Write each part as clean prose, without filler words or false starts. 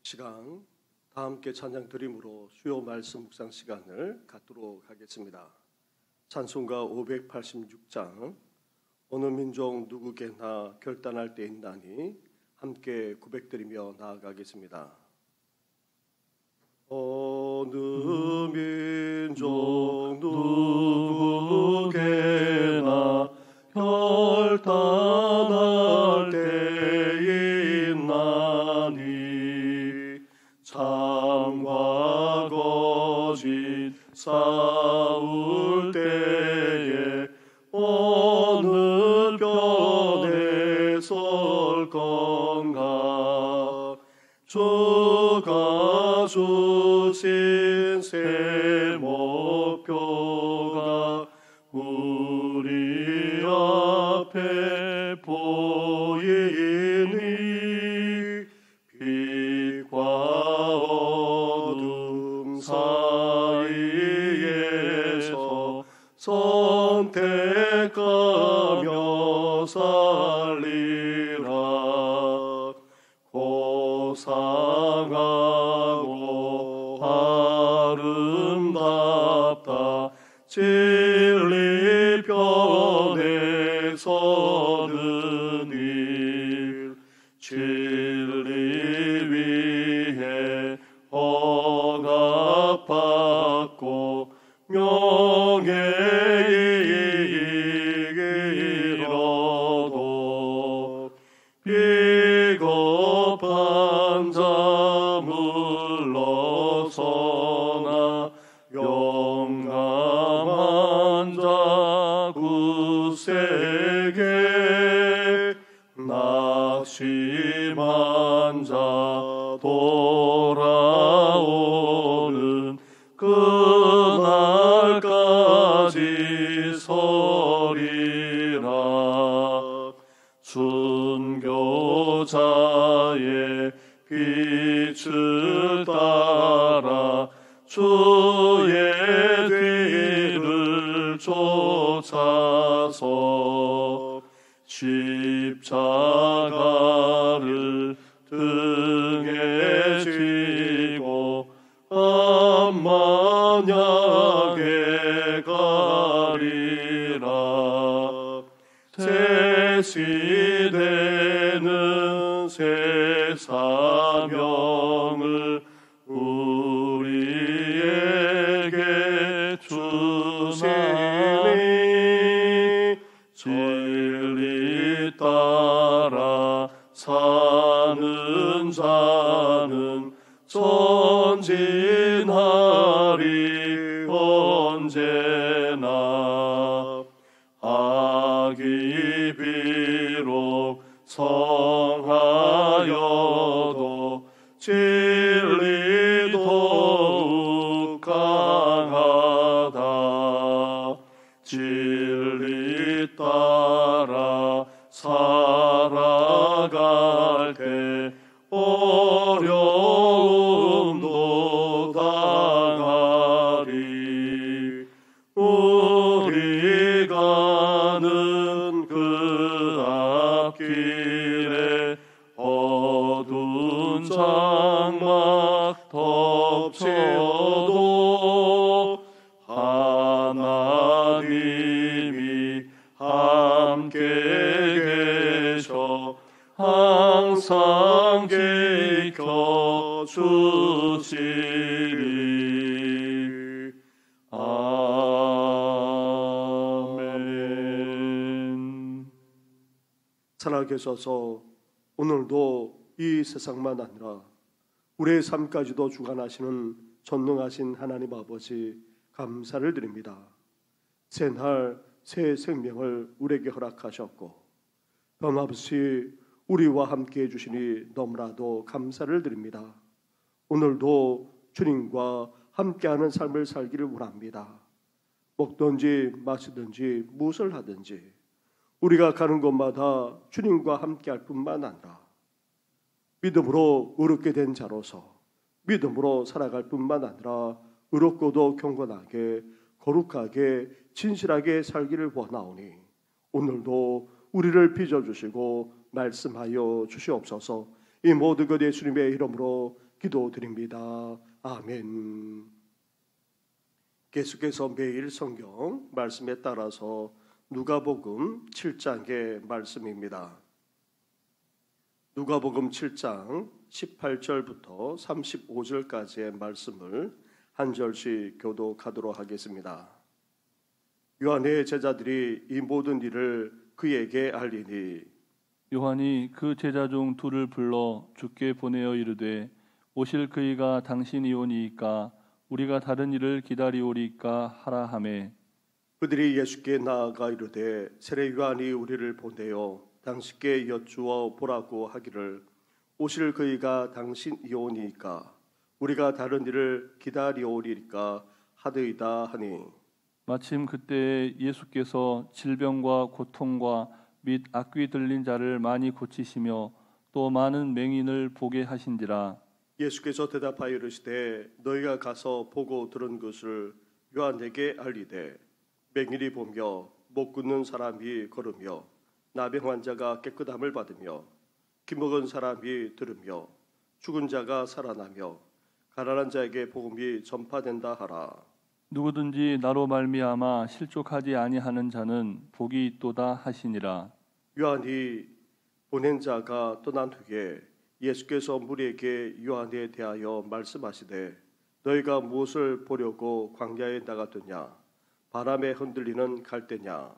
시간 다 함께 찬양 드림으로 주요 말씀 묵상 시간을 갖도록 하겠습니다. 찬송가 586장 어느 민족 누구게나 결단할 때 있나니 함께 고백드리며 나아가겠습니다. 어느 민족 누구게나 결단할 때 있나니 참과 거짓 싸울 때에 어느 편에 설 건가 주가 주신 새 목표가 우리 앞에 보이니 빛과 어둠 사이에서 선택하며 살리라. 고상하고 아름답다 진리 편에 서는 일 진리 위해 허락받고 명예 이기로도 비겁한 자 물러서나 용감한 자 굳세게 낙심한 자 돌아오는 그날까지 서리라. 순교자의 빛을 따라 주의 뒤를 쫓아서 십자가를 등에 지고 암만약에 가리라. 새 시대는 새 사명을 우리에게 주시니 진리 따라 사는 자는 전진하리 언제나. 악이 비록 성하여도 진리 더욱 강하다. 진리 따라 살아갈 때 어려움도 당하리. 우리 가는 그 앞길에 어두운 장막 덮쳐도 하나님이 함께 계셔 항상 지켜주시리. 아멘. 살아계셔서 오늘도 이 세상만 아니라 우리의 삶까지도 주관하시는 전능하신 하나님 아버지 감사를 드립니다. 새날 새 생명을 우리에게 허락하셨고 변함없이 우리와 함께 해주시니 너무나도 감사를 드립니다. 오늘도 주님과 함께하는 삶을 살기를 원합니다. 먹든지 마시든지 무엇을 하든지 우리가 가는 곳마다 주님과 함께할 뿐만 아니라 믿음으로 의롭게 된 자로서 믿음으로 살아갈 뿐만 아니라 의롭고도 경건하게 거룩하게 진실하게 살기를 원하오니 오늘도 우리를 빚어주시고 말씀하여 주시옵소서. 이 모든 것 예수님의 이름으로 기도드립니다. 아멘. 계속해서 매일 성경 말씀에 따라서 누가복음 7장의 말씀입니다. 누가복음 7장 18절부터 35절까지의 말씀을 한 절씩 교독하도록 하겠습니다. 요한의 제자들이 이 모든 일을 그에게 알리니 요한이 그 제자 중 둘을 불러 주께 보내어 이르되 오실 그이가 당신이오니이까 우리가 다른 일을 기다리오리까 하라 하매 그들이 예수께 나아가 이르되 세례 요한이 우리를 보내어 당신께 여쭈어 보라고 하기를 오실 그이가 당신이오니이까 우리가 다른 일을 기다리오리까 하더이다 하니 마침 그때에 예수께서 질병과 고통과 및 악귀 들린 자를 많이 고치시며 또 많은 맹인을 보게 하신지라. 예수께서 대답하여 이르시되 너희가 가서 보고 들은 것을 요한에게 알리되 맹인이 보며 못 걷는 사람이 걸으며 나병 환자가 깨끗함을 받으며 기먹은 사람이 들으며 죽은 자가 살아나며 가난한 자에게 복음이 전파된다 하라. 누구든지 나로 말미암아 실족하지 아니하는 자는 복이 있도다 하시니라. 요한이 보낸 자가 떠난 후에 예수께서 무리에게 요한에 대하여 말씀하시되 너희가 무엇을 보려고 광야에 나갔더냐 바람에 흔들리는 갈대냐.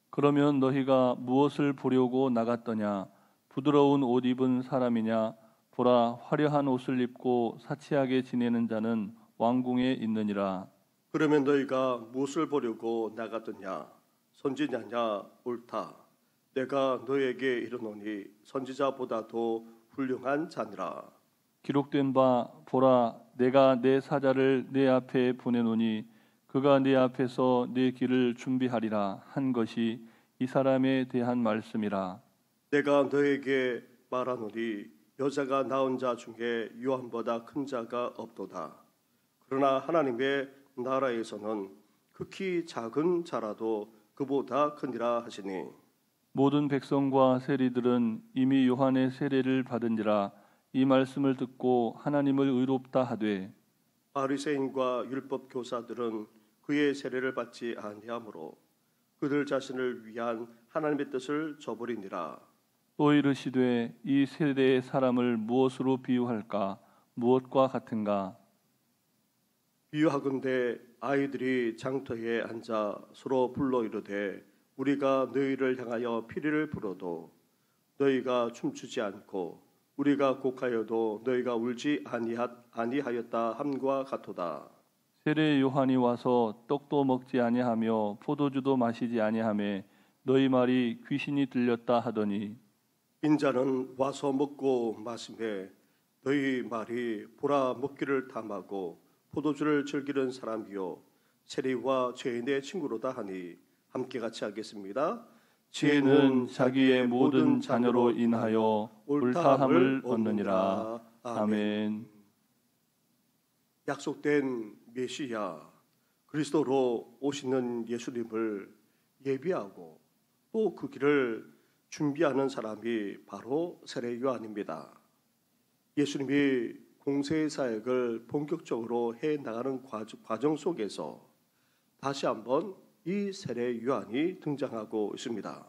그러면 너희가 무엇을 보려고 나갔더냐 부드러운 옷 입은 사람이냐 보라 화려한 옷을 입고 사치하게 지내는 자는 왕궁에 있느니라. 그러면 너희가 무엇을 보려고 나갔더냐 선지자냐. 옳다. 내가 너희에게 이르노니 선지자보다도 훌륭한 자니라. 기록된 바 보라 내가 내 사자를 내 앞에 보내노니 그가 내 앞에서 내 길을 준비하리라 한 것이 이 사람에 대한 말씀이라. 내가 너에게 말하노니 여자가 낳은 자 중에 요한보다 큰 자가 없도다. 그러나 하나님의 나라에서는 극히 작은 자라도 그보다 크니라 하시니 모든 백성과 세리들은 이미 요한의 세례를 받은지라 이 말씀을 듣고 하나님을 의롭다 하되 바리새인과 율법 교사들은 그의 세례를 받지 아니하므로 그들 자신을 위한 하나님의 뜻을 저버리니라. 또 이르시되 이 세대의 사람을 무엇으로 비유할까 무엇과 같은가. 비유하건대 아이들이 장터에 앉아 서로 불러 이르되 우리가 너희를 향하여 피리를 불어도 너희가 춤추지 않고 우리가 곡하여도 너희가 울지 아니하였다 함과 같도다. 세례 요한이 와서 떡도 먹지 아니하며 포도주도 마시지 아니하며 너희 말이 귀신이 들렸다 하더니 인자는 와서 먹고 마시매 너희 말이 보라 먹기를 탐하고 포도주를 즐기는 사람이요 세리와 죄인의 친구로다 하니 함께 같이 하겠습니다. 죄는 자기의 모든 자녀로 인하여 옳다함을 얻느니라. 아멘. 약속된 메시아 그리스도로 오시는 예수님을 예비하고 또 그 길을 준비하는 사람이 바로 세례 요한입니다. 예수님이 공세 사역을 본격적으로 해 나가는 과정 속에서 다시 한번 이 세례 요한이 등장하고 있습니다.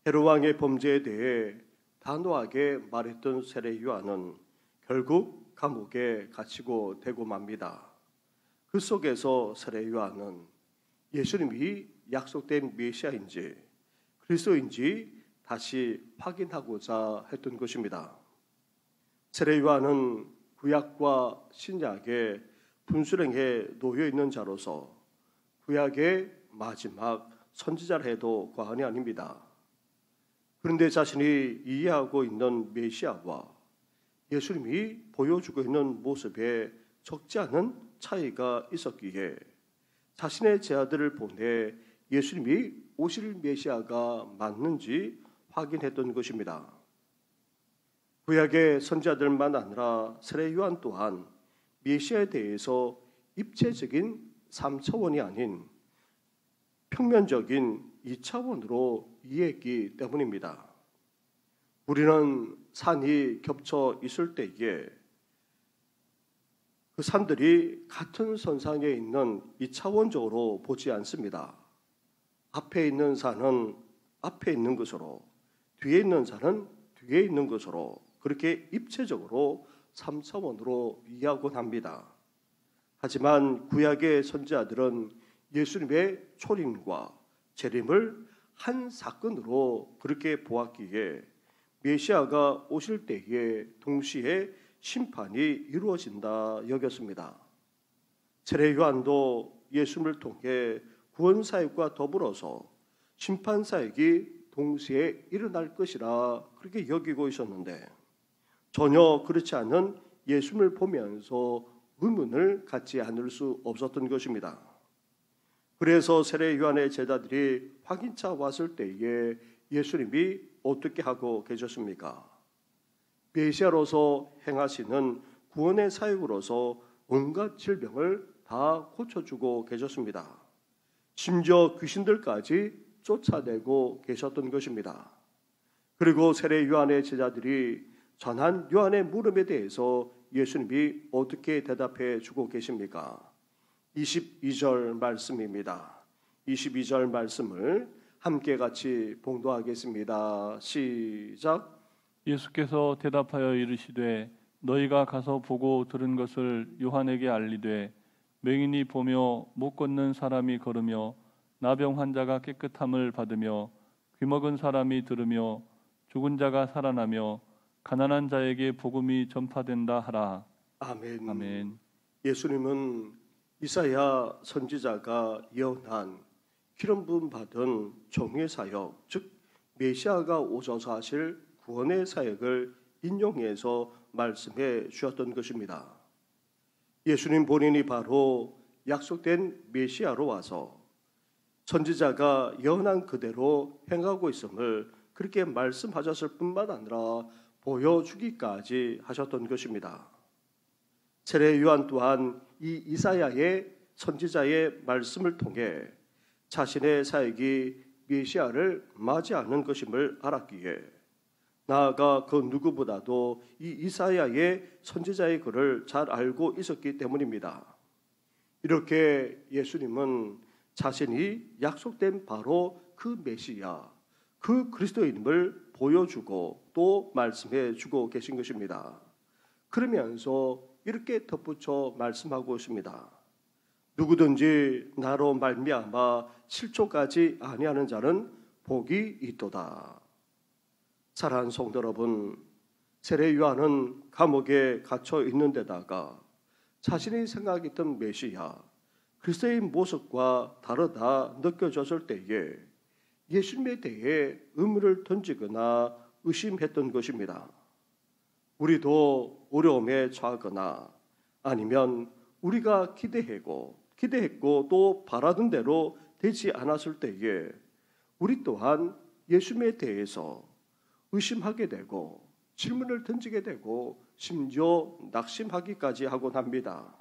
헤롯 왕의 범죄에 대해 단호하게 말했던 세례 요한은 결국 감옥에 갇히고 되고 맙니다. 그 속에서 세례 요한은 예수님이 약속된 메시아인지 그리스도인지 다시 확인하고자 했던 것입니다. 세례 요한은 구약과 신약의 분수령에 놓여 있는 자로서 구약의 마지막 선지자라 해도 과언이 아닙니다. 그런데 자신이 이해하고 있는 메시아와 예수님이 보여주고 있는 모습에 적지 않은 차이가 있었기에 자신의 제자들을 보내 예수님이 오실 메시아가 맞는지 확인했던 것입니다. 구약의 선지자들만 아니라 세례 요한 또한 메시아에 대해서 입체적인 3차원이 아닌 평면적인 2차원으로 이해했기 때문입니다. 우리는 산이 겹쳐 있을 때에 그 산들이 같은 선상에 있는 이차원적으로 보지 않습니다. 앞에 있는 산은 앞에 있는 것으로, 뒤에 있는 산은 뒤에 있는 것으로 그렇게 입체적으로 3차원으로 이해하곤 합니다. 하지만 구약의 선지자들은 예수님의 초림과 재림을 한 사건으로 그렇게 보았기에 메시아가 오실 때에 동시에 심판이 이루어진다 여겼습니다. 세례 요한도 예수님을 통해 구원 사역과 더불어서 심판 사역이 동시에 일어날 것이라 그렇게 여기고 있었는데 전혀 그렇지 않은 예수님을 보면서 의문을 갖지 않을 수 없었던 것입니다. 그래서 세례 요한의 제자들이 확인차 왔을 때에 예수님이 어떻게 하고 계셨습니까? 메시아로서 행하시는 구원의 사역으로서 온갖 질병을 다 고쳐주고 계셨습니다. 심지어 귀신들까지 쫓아내고 계셨던 것입니다. 그리고 세례 요한의 제자들이 전한 요한의 물음에 대해서 예수님이 어떻게 대답해 주고 계십니까? 22절 말씀입니다. 22절 말씀을 함께 같이 봉독하겠습니다. 시작. 예수께서 대답하여 이르시되 너희가 가서 보고 들은 것을 요한에게 알리되 맹인이 보며 못 걷는 사람이 걸으며 나병 환자가 깨끗함을 받으며 귀먹은 사람이 들으며 죽은 자가 살아나며 가난한 자에게 복음이 전파된다 하라. 아멘. 아멘. 예수님은 이사야 선지자가 예언한 기름 부음 받은 종의 사역, 즉 메시아가 오셔서 하실 구원의 사역을 인용해서 말씀해 주셨던 것입니다. 예수님 본인이 바로 약속된 메시아로 와서 선지자가 예언한 그대로 행하고 있음을 그렇게 말씀하셨을 뿐만 아니라 보여주기까지 하셨던 것입니다. 세례 요한 또한 이 이사야의 선지자의 말씀을 통해 자신의 사역이 메시아를 맞이하는 것임을 알았기에 나아가 그 누구보다도 이 이사야의 선지자의 글을 잘 알고 있었기 때문입니다. 이렇게 예수님은 자신이 약속된 바로 그 메시아, 그 그리스도인임을 보여주고 또 말씀해 주고 계신 것입니다. 그러면서 이렇게 덧붙여 말씀하고 있습니다. 누구든지 나로 말미암아 실족하지 아니하는 자는 복이 있도다. 사랑하는 성도 여러분, 세례 요한은 감옥에 갇혀 있는 데다가 자신이 생각했던 메시아, 그리스도의 모습과 다르다 느껴졌을 때에 예수님에 대해 의문을 던지거나 의심했던 것입니다. 우리도 어려움에 처하거나 아니면 우리가 기대했고 또 바라던 대로 되지 않았을 때에 우리 또한 예수님에 대해서 의심하게 되고 질문을 던지게 되고 심지어 낙심하기까지 하곤 합니다.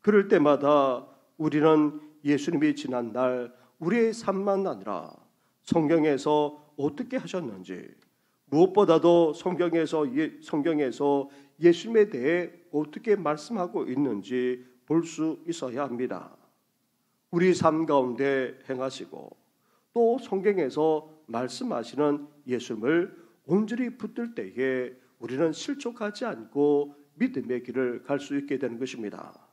그럴 때마다 우리는 예수님이 지난 날 우리의 삶만 아니라 성경에서 어떻게 하셨는지 무엇보다도 성경에서 예수님에 대해 어떻게 말씀하고 있는지 볼 수 있어야 합니다. 우리 삶 가운데 행하시고 또 성경에서 말씀하시는 예수님을 온전히 붙들 때에 우리는 실족하지 않고 믿음의 길을 갈 수 있게 되는 것입니다.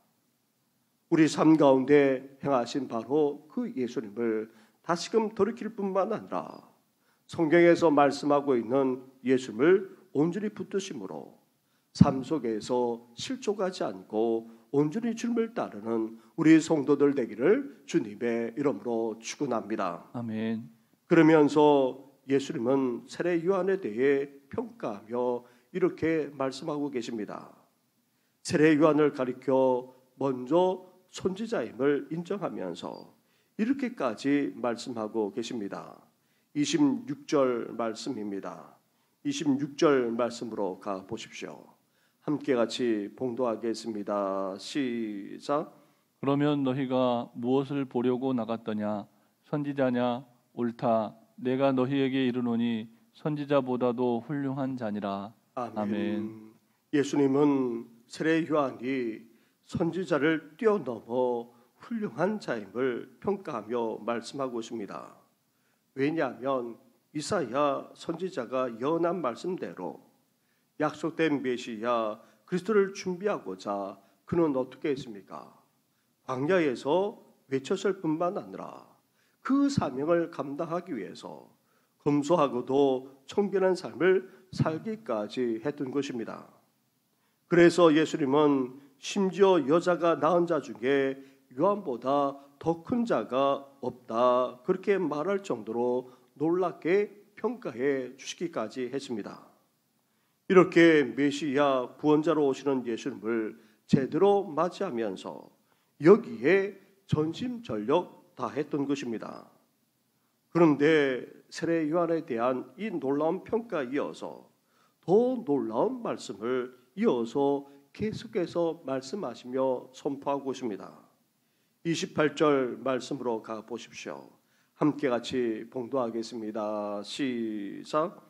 우리 삶 가운데 행하신 바로 그 예수님을 다시금 돌이킬 뿐만 아니라 성경에서 말씀하고 있는 예수님을 온전히 붙드심으로 삶 속에서 실족하지 않고 온전히 주님을 따르는 우리 성도들 되기를 주님의 이름으로 축원합니다. 아멘. 그러면서 예수님은 세례 요한에 대해 평가하며 이렇게 말씀하고 계십니다. 세례 요한을 가리켜 먼저 선지자임을 인정하면서 이렇게까지 말씀하고 계십니다. 26절 말씀입니다. 26절 말씀으로 가 보십시오. 함께 같이 봉독하겠습니다. 시작. 그러면 너희가 무엇을 보려고 나갔더냐? 선지자냐? 옳다. 내가 너희에게 이르노니 선지자보다도 훌륭한 자니라. 아멘. 아멘. 예수님은 세례 요한이 선지자를 뛰어넘어 훌륭한 자임을 평가하며 말씀하고 있습니다. 왜냐하면 이사야 선지자가 예언한 말씀대로 약속된 메시아 그리스도를 준비하고자 그는 어떻게 했습니까? 광야에서 외쳤을 뿐만 아니라 그 사명을 감당하기 위해서 검소하고도 청결한 삶을 살기까지 했던 것입니다. 그래서 예수님은 심지어 여자가 낳은 자 중에 요한보다 더 큰 자가 없다 그렇게 말할 정도로 놀랍게 평가해 주시기까지 했습니다. 이렇게 메시아 구원자로 오시는 예수님을 제대로 맞이하면서 여기에 전심전력 다했던 것입니다. 그런데 세례 요한에 대한 이 놀라운 평가에 이어서 더 놀라운 말씀을 이어서 계속해서 말씀하시며 선포하고 있습니다. 28절 말씀으로 가 보십시오. 함께 같이 봉독하겠습니다. 시작.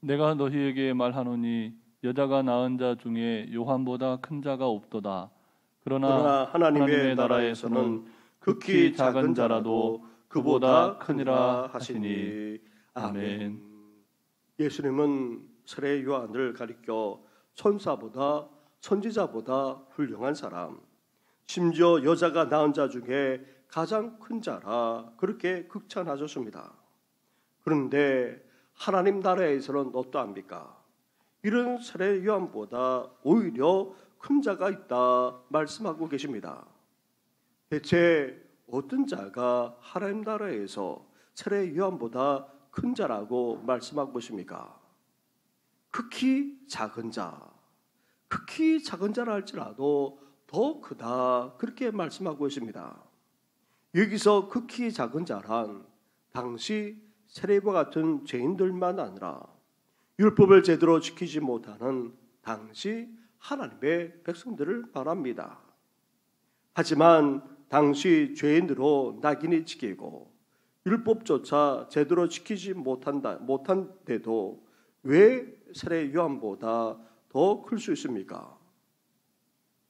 내가 너희에게 말하노니 여자가 낳은 자 중에 요한보다 큰 자가 없도다. 그러나 하나님의 나라에서는 극히 작은 자라도 그보다 크니라 하시니. 아멘. 예수님은 세례 요한을 가리켜 천사보다 선지자보다 훌륭한 사람, 심지어 여자가 낳은 자 중에 가장 큰 자라 그렇게 극찬하셨습니다. 그런데 하나님 나라에서는 어떠합니까? 이런 세례 요한보다 오히려 큰 자가 있다 말씀하고 계십니다. 대체 어떤 자가 하나님 나라에서 세례 요한보다 큰 자라고 말씀하고 계십니까? 극히 작은 자, 극히 작은 자라 할지라도 더 크다 그렇게 말씀하고 있습니다. 여기서 극히 작은 자란 당시 세례와 같은 죄인들만 아니라 율법을 제대로 지키지 못하는 당시 하나님의 백성들을 말합니다. 하지만 당시 죄인으로 낙인이 찍히고 율법조차 제대로 지키지 못한데도 왜 세례 요한보다 더 클 수 있습니까?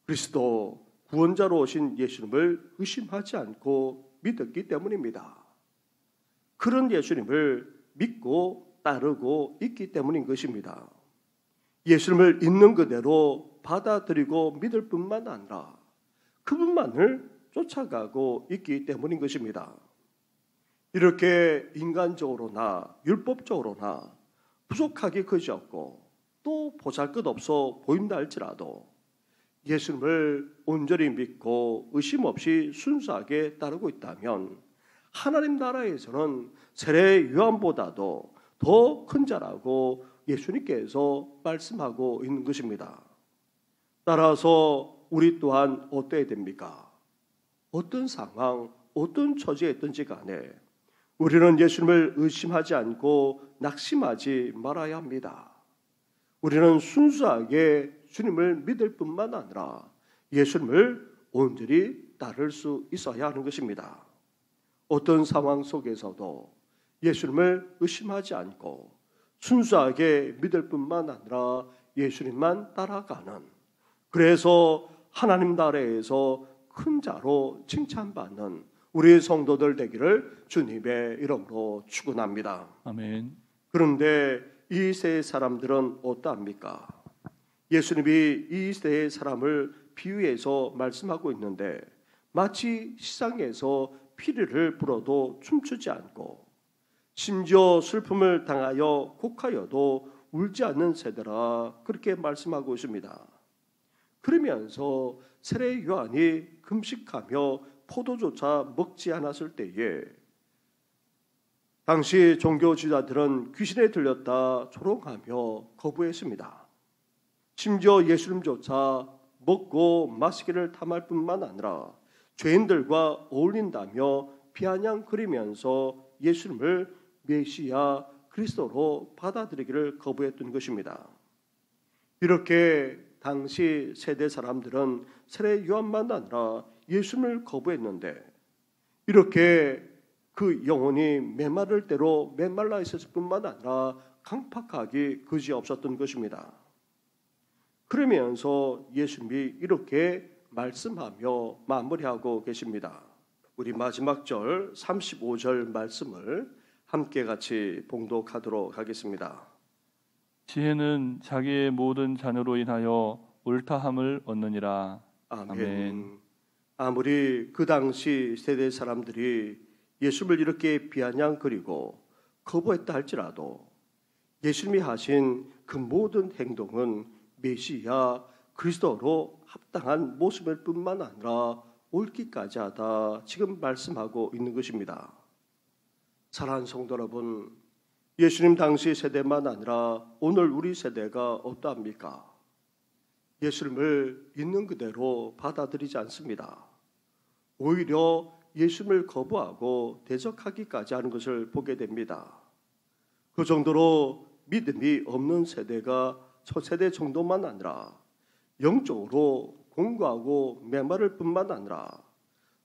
그리스도 구원자로 오신 예수님을 의심하지 않고 믿었기 때문입니다. 그런 예수님을 믿고 따르고 있기 때문인 것입니다. 예수님을 있는 그대로 받아들이고 믿을 뿐만 아니라 그분만을 쫓아가고 있기 때문인 것입니다. 이렇게 인간적으로나 율법적으로나 부족하기 그지없고 또 보잘것없어 보인다 할지라도 예수님을 온전히 믿고 의심 없이 순수하게 따르고 있다면 하나님 나라에서는 세례 요한보다도 더 큰 자라고 예수님께서 말씀하고 있는 것입니다. 따라서 우리 또한 어때야 됩니까? 어떤 상황, 어떤 처지에 있든지 간에 우리는 예수님을 의심하지 않고 낙심하지 말아야 합니다. 우리는 순수하게 주님을 믿을 뿐만 아니라 예수님을 온전히 따를 수 있어야 하는 것입니다. 어떤 상황 속에서도 예수님을 의심하지 않고 순수하게 믿을 뿐만 아니라 예수님만 따라가는, 그래서 하나님 나라에서 큰 자로 칭찬받는 우리 성도들 되기를 주님의 이름으로 축원합니다. 아멘. 그런데 이 세의 사람들은 어떠합니까? 예수님이 이 세의 사람을 비유해서 말씀하고 있는데 마치 시장에서 피리를 불어도 춤추지 않고 심지어 슬픔을 당하여 곡하여도 울지 않는 세대라 그렇게 말씀하고 있습니다. 그러면서 세례 요한이 금식하며 포도조차 먹지 않았을 때에 당시 종교 지도자들은 귀신에 들렸다 조롱하며 거부했습니다. 심지어 예수님조차 먹고 마시기를 탐할 뿐만 아니라 죄인들과 어울린다며 비아냥거리면서 예수님을 메시아 그리스도로 받아들이기를 거부했던 것입니다. 이렇게 당시 세대 사람들은 세례 요한만 아니라 예수님을 거부했는데 이렇게 그 영혼이 메마를 대로 메말라 있었을 뿐만 아니라 강팍하기 그지없었던 것입니다. 그러면서 예수님이 이렇게 말씀하며 마무리하고 계십니다. 우리 마지막 절 35절 말씀을 함께 같이 봉독하도록 하겠습니다. 지혜는 자기의 모든 자녀로 인하여 옳다함을 얻느니라. 아멘. 아멘. 아무리 그 당시 세대 사람들이 예수를 이렇게 비아냥거리고 거부했다 할지라도 예수님이 하신 그 모든 행동은 메시아 그리스도로 합당한 모습일 뿐만 아니라 옳기까지 하다 지금 말씀하고 있는 것입니다. 사랑하는 성도 여러분, 예수님 당시 세대만 아니라 오늘 우리 세대가 어떠합니까? 예수님을 있는 그대로 받아들이지 않습니다. 오히려 예수님을 거부하고 대적하기까지 하는 것을 보게 됩니다. 그 정도로 믿음이 없는 세대가 초세대 정도만 아니라 영적으로 공고하고 메마를 뿐만 아니라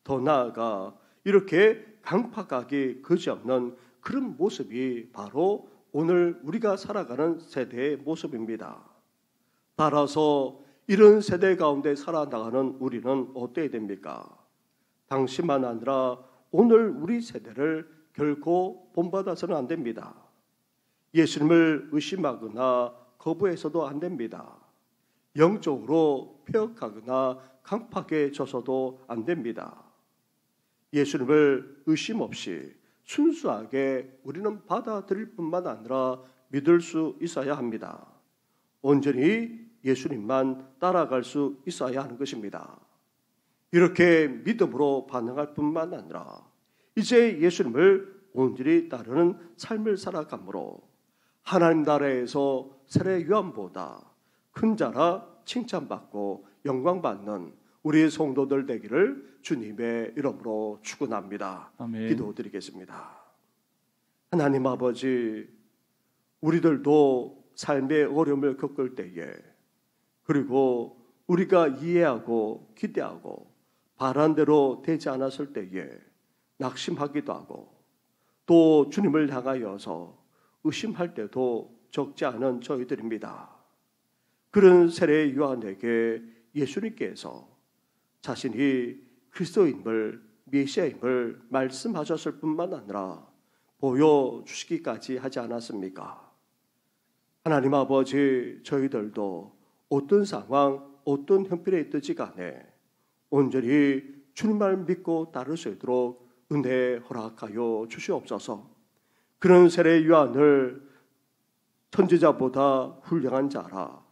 더 나아가 이렇게 강팍하기 그지없는 그런 모습이 바로 오늘 우리가 살아가는 세대의 모습입니다. 따라서 이런 세대 가운데 살아나가는 우리는 어때야 됩니까? 당시만 아니라 오늘 우리 세대를 결코 본받아서는 안 됩니다. 예수님을 의심하거나 거부해서도 안 됩니다. 영적으로 폐역하거나 강팍해져서도 안 됩니다. 예수님을 의심 없이 순수하게 우리는 받아들일 뿐만 아니라 믿을 수 있어야 합니다. 온전히 예수님만 따라갈 수 있어야 하는 것입니다. 이렇게 믿음으로 반응할 뿐만 아니라 이제 예수님을 온전히 따르는 삶을 살아감으로 하나님 나라에서 세례 요한보다 큰 자라 칭찬받고 영광받는 우리의 성도들 되기를 주님의 이름으로 축원합니다. 아멘. 기도드리겠습니다. 하나님 아버지, 우리들도 삶의 어려움을 겪을 때에 그리고 우리가 이해하고 기대하고 바란 대로 되지 않았을 때에 낙심하기도 하고 또 주님을 향하여서 의심할 때도 적지 않은 저희들입니다. 그런 세례 요한에게 예수님께서 자신이 그리스도임을 메시아임을 말씀하셨을 뿐만 아니라 보여주시기까지 하지 않았습니까? 하나님 아버지, 저희들도 어떤 상황, 어떤 형편에 있든지 간에 온전히 주님을 믿고 따를 수 있도록 은혜 허락하여 주시옵소서. 그런 세례 요한을 선지자보다 훌륭한 자라,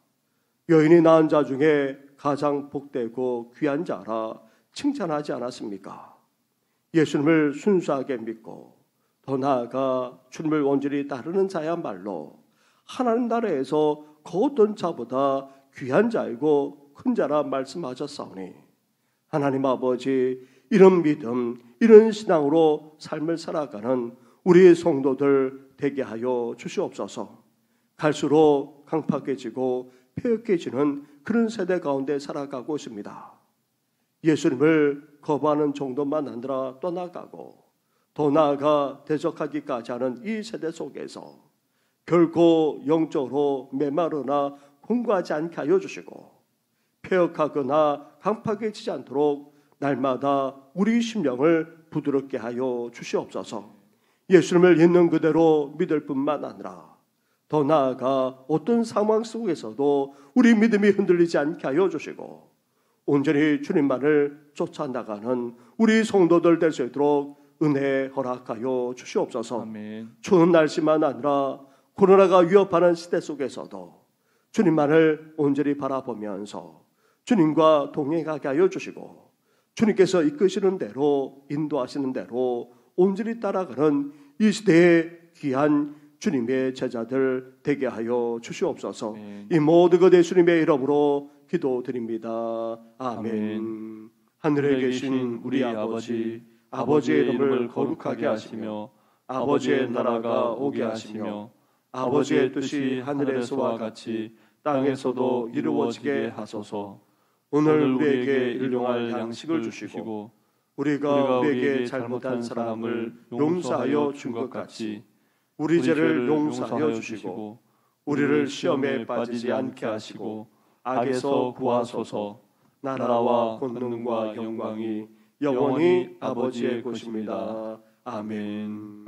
여인이 낳은 자 중에 가장 복되고 귀한 자라 칭찬하지 않았습니까? 예수님을 순수하게 믿고 더 나아가 주님을 온전히 따르는 자야말로 하나님 나라에서 그 어떤 자보다 귀한 자이고 큰 자라 말씀하셨사오니 하나님 아버지, 이런 믿음, 이런 신앙으로 삶을 살아가는 우리의 성도들 되게 하여 주시옵소서. 갈수록 강팍해지고 폐역해지는 그런 세대 가운데 살아가고 있습니다. 예수님을 거부하는 정도만 아니라 떠나가고 더 나아가 대적하기까지 하는 이 세대 속에서 결코 영적으로 메마르나 공고하지 않게 하여 주시고 폐역하거나 강팍해지지 않도록 날마다 우리 심령을 부드럽게 하여 주시옵소서. 예수님을 있는 그대로 믿을 뿐만 아니라 더 나아가 어떤 상황 속에서도 우리 믿음이 흔들리지 않게 하여 주시고 온전히 주님만을 쫓아나가는 우리 성도들 될 수 있도록 은혜 허락하여 주시옵소서. 아멘. 추운 날씨만 아니라 코로나가 위협하는 시대 속에서도 주님만을 온전히 바라보면서 주님과 동행하게 하여 주시고 주님께서 이끄시는 대로 인도하시는 대로 온전히 따라가는 이 시대의 귀한 주님의 제자들 되게 하여 주시옵소서. 아멘. 이 모든 것 예수님의 이름으로 기도드립니다. 아멘. 아멘. 하늘에 계신 우리 아버지, 아버지의 이름을 거룩하게 하시며 아버지의 나라가 오게 하시며 아버지의 뜻이 하늘에서와 같이 땅에서도 이루어지게 하소서. 오늘 우리에게 일용할 양식을 주시고 우리가 우리에게 잘못한 사람을 용서하여 준 것 같이 우리 죄를 용서하여 주시고 우리를 시험에 빠지지 않게 하시고 악에서 구하소서. 나라와 권능과 영광이 영원히 아버지의 것입니다. 아멘.